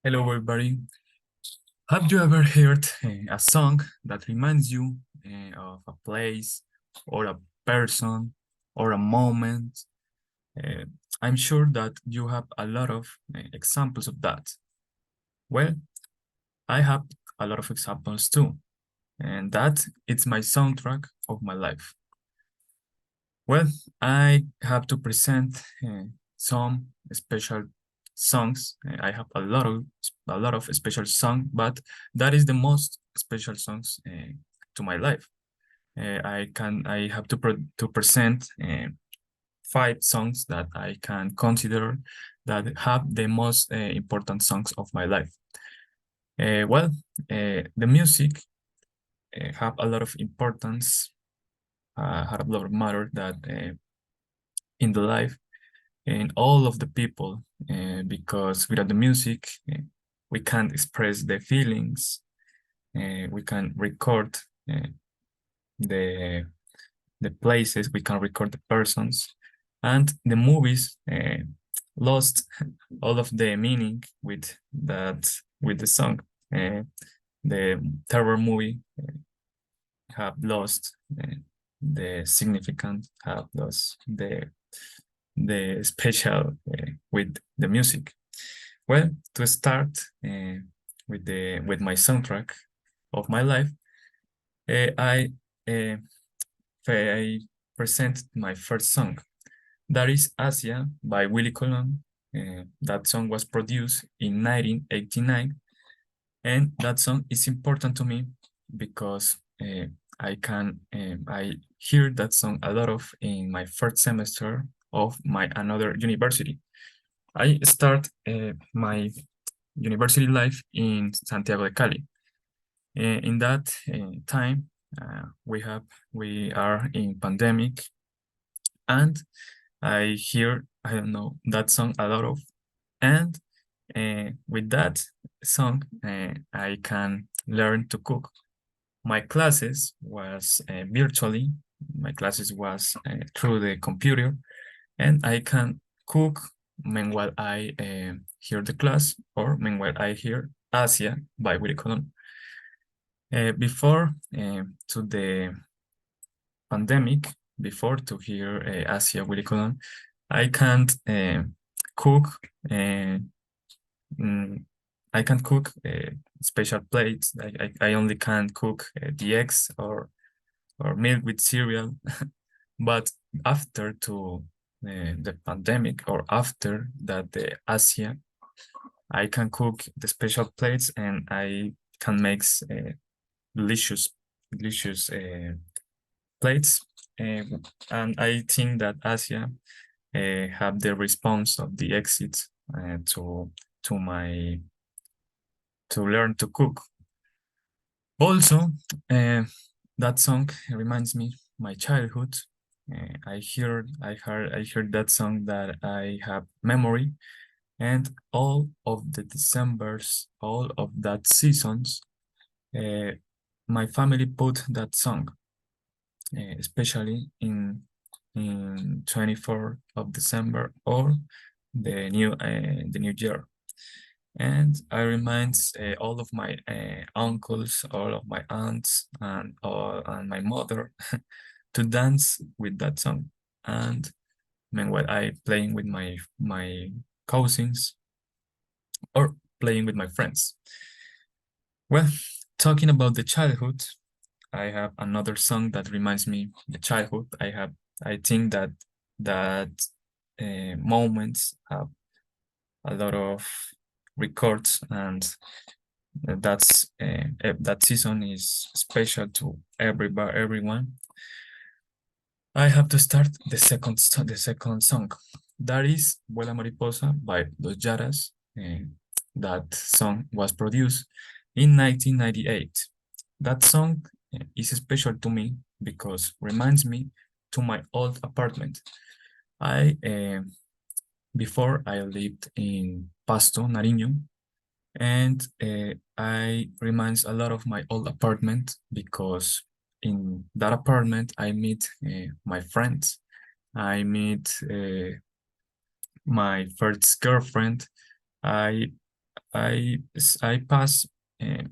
Hello, everybody. Have you ever heard a song that reminds you of a place or a person or a moment? Uh, I'm sure that you have a lot of examples of that. Well, I have a lot of examples too, and that it's my soundtrack of my life. Well, I have to present some special songs. I have a lot of special songs, but that is the most special songs to my life. I have to present five songs that I can consider that have the most important songs of my life. Well, the music have a lot of importance, have a lot of matter that in the life and all of the people, because without the music, we can't express the feelings, we can record uh, the the places, we can record the persons, and the movies lost all of the meaning with the song. The terror movie have lost the significance, have lost the special with the music. Well, to start with my soundtrack of my life, I uh, I present my first song. That is Asia by Willie Colon. That song was produced in 1989, and that song is important to me because I hear that song a lot of in my first semester of my another university. I start my university life in Santiago de Cali. In that time, we are in pandemic, and I hear I don't know that song a lot of, and with that song, I can learn to cook. My classes was virtually. My classes was through the computer, and I can cook meanwhile I hear the class or meanwhile I hear Asia by Willie Colon. Before to the pandemic, before to hear Asia Willie Colon, I can't cook. Uh, mm, I can cook special plates. I only can cook the eggs or milk with cereal. But after to the pandemic or after that the Asia, I can cook the special plates and I can make delicious, delicious plates. And I think that Asia have the response of the exit to my to learn to cook. Also, that song reminds me my childhood. I heard that song that I have memory, and all of the Decembers, all of that seasons, uh, my family put that song, especially in 24th of December or the new year. And I remind all of my uncles, all of my aunts, and my mother to dance with that song. And meanwhile, I playing with my cousins or playing with my friends. Well, talking about the childhood, I have another song that reminds me the childhood. I think that moments have a lot of records, and that season is special to everyone. I have to start the second song. That is Vuela Mariposa by Los Yaras. That song was produced in 1998. That song is special to me because reminds me to my old apartment. I Before I lived in Pasto, Nariño, and I reminds a lot of my old apartment because in that apartment I meet my friends. I meet my first girlfriend. I I pass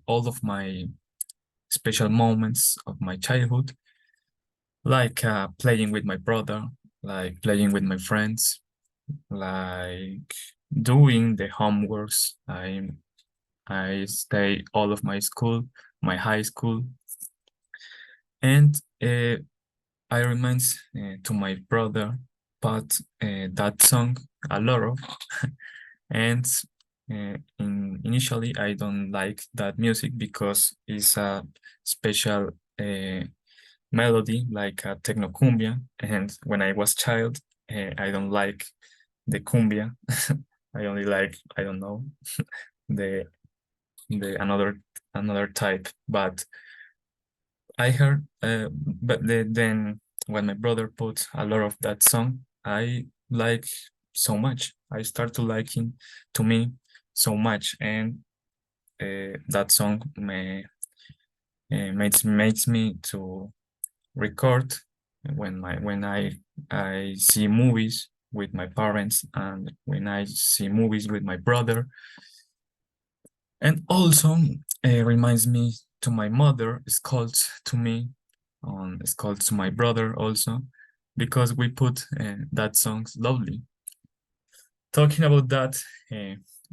all of my special moments of my childhood, like playing with my brother, like playing with my friends, like doing the homeworks. I stay all of my school, my high school, and I remind to my brother, but that song a lot of, and initially I don't like that music because it's a special melody like a techno cumbia, and when I was child, I don't like the cumbia. I only like, I don't know, the the another type, but I heard, but then when my brother put a lot of that song, I like so much. I start to liking to me so much, and that song makes me to record when I see movies with my parents and when I see movies with my brother, and also reminds me to my mother, scolds to me, scolds to my brother also, because we put that song lovely. Talking about that,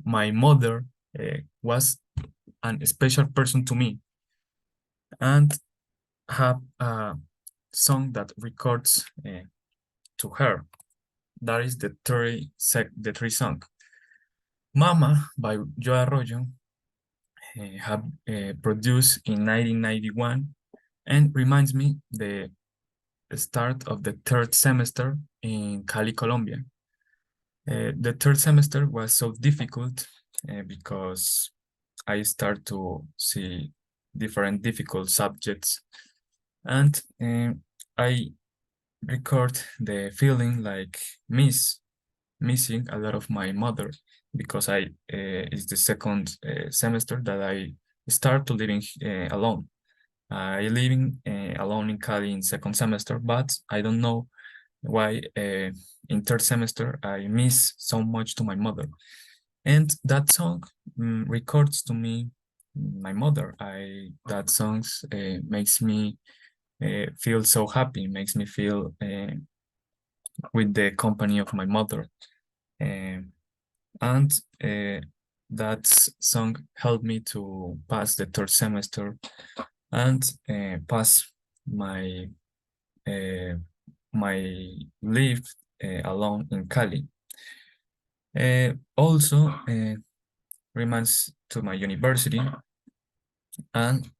my mother was an special person to me and have a song that records to her. That is the three song. Mama by Joe Arroyo have produced in 1991 and reminds me the start of the third semester in Cali, Colombia. The third semester was so difficult because I start to see different difficult subjects, and I record the feeling like missing a lot of my mother because I it's the second semester that I start to living alone. I living alone in Cali in second semester, but I don't know why in third semester I miss so much to my mother. And that song records to me my mother. I that songs makes me feel so happy, makes me feel with the company of my mother. Um, and that song helped me to pass the third semester and pass my uh, my live alone in Cali. Also reminds to my university, and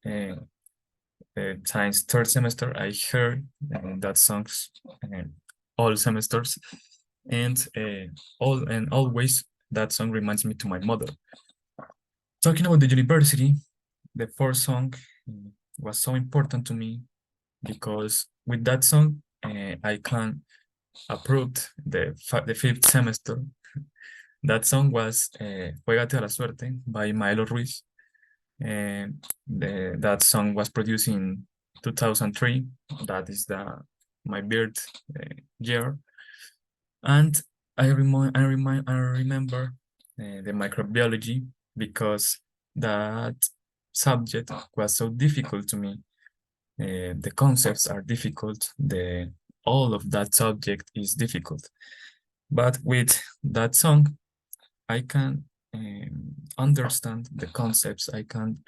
since third semester I heard that songs all semesters, and always that song reminds me to my mother. Talking about the university, the fourth song was so important to me because with that song I can approve the fifth semester. That song was Juégate a la Suerte by Maelo Ruiz. That song was produced in 2003. That is my birth year. And I remember the microbiology because that subject was so difficult to me. The concepts are difficult. All of that subject is difficult. But with that song, I can understand the concepts. I can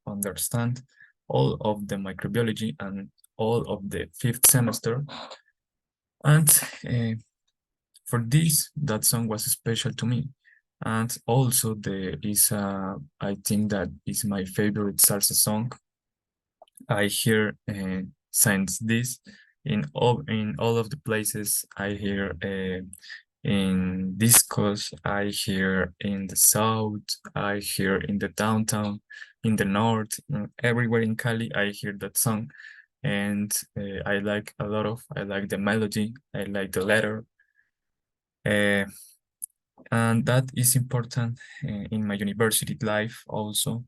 understand all of the microbiology and all of the fifth semester. And for this, that song was special to me. And also there is, I think that is my favorite salsa song. I hear since this in all of the places. I hear in discos, I hear in the south, I hear in the downtown, in the north, everywhere in Cali, I hear that song. And I like a lot of, I like the melody, I like the letter. Uh, and that is important in my university life also.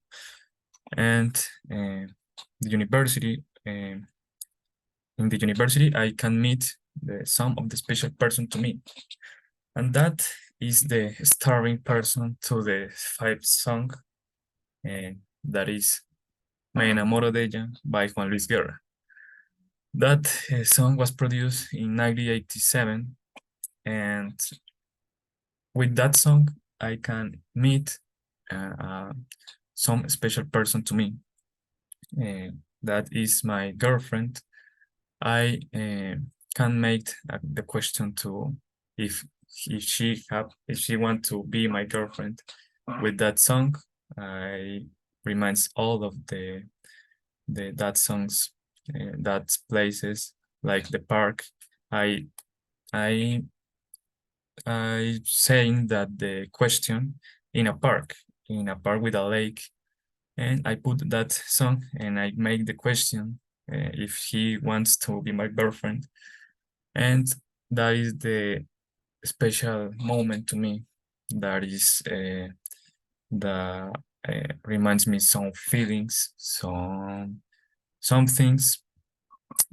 And the university, in the university, I can meet some of the special person to me. And that is the starring person to the fifth song, that is Me enamoro de ella by Juan Luis Guerra. That song was produced in 1987, and with that song, I can meet some special person to me. That is my girlfriend. I can make the question to if if she want to be my girlfriend. With that song, I reminds all of that songs, that places like the park. I I I saying that the question in a park with a lake, and I put that song and I make the question if he wants to be my girlfriend, and that is the special moment to me. That is the reminds me some feelings, some things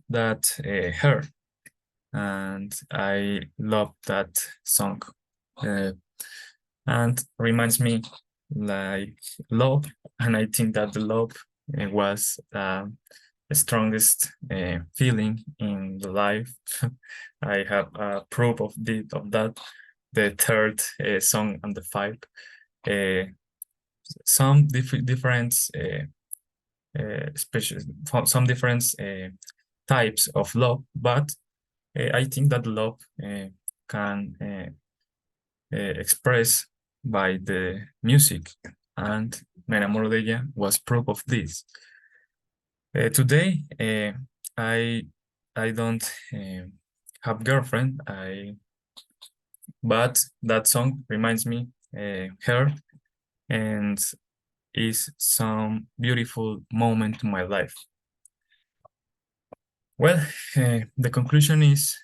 that hurt, and I love that song. Uh, and reminds me like love, and I think that the love was the strongest feeling in the life. I have proof of that. The third song and the five, uh, some different special, some different types of love, but I think that love can expressed by the music, and Me enamoro de ella was proof of this. Today, I don't have girlfriend, but that song reminds me her, and is some beautiful moment in my life. Well, the conclusion is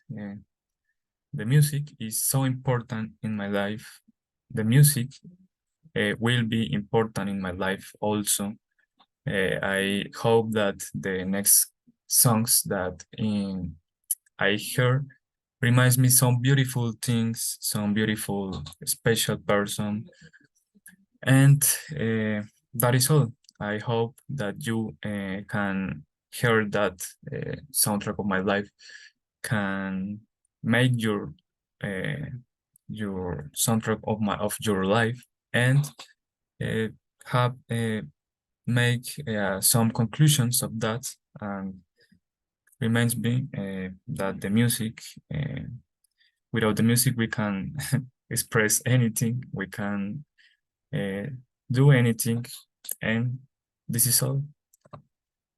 the music is so important in my life. The music will be important in my life also. I hope that the next songs that I heard reminds me some beautiful things, some beautiful special person, and that is all. I hope that you can hear that soundtrack of my life, can make your soundtrack of your life, and uh, have make some conclusions of that, and reminds me that the music, without the music we can express anything, we can uh, do anything, and this is all.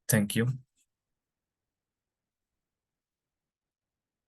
Thank you.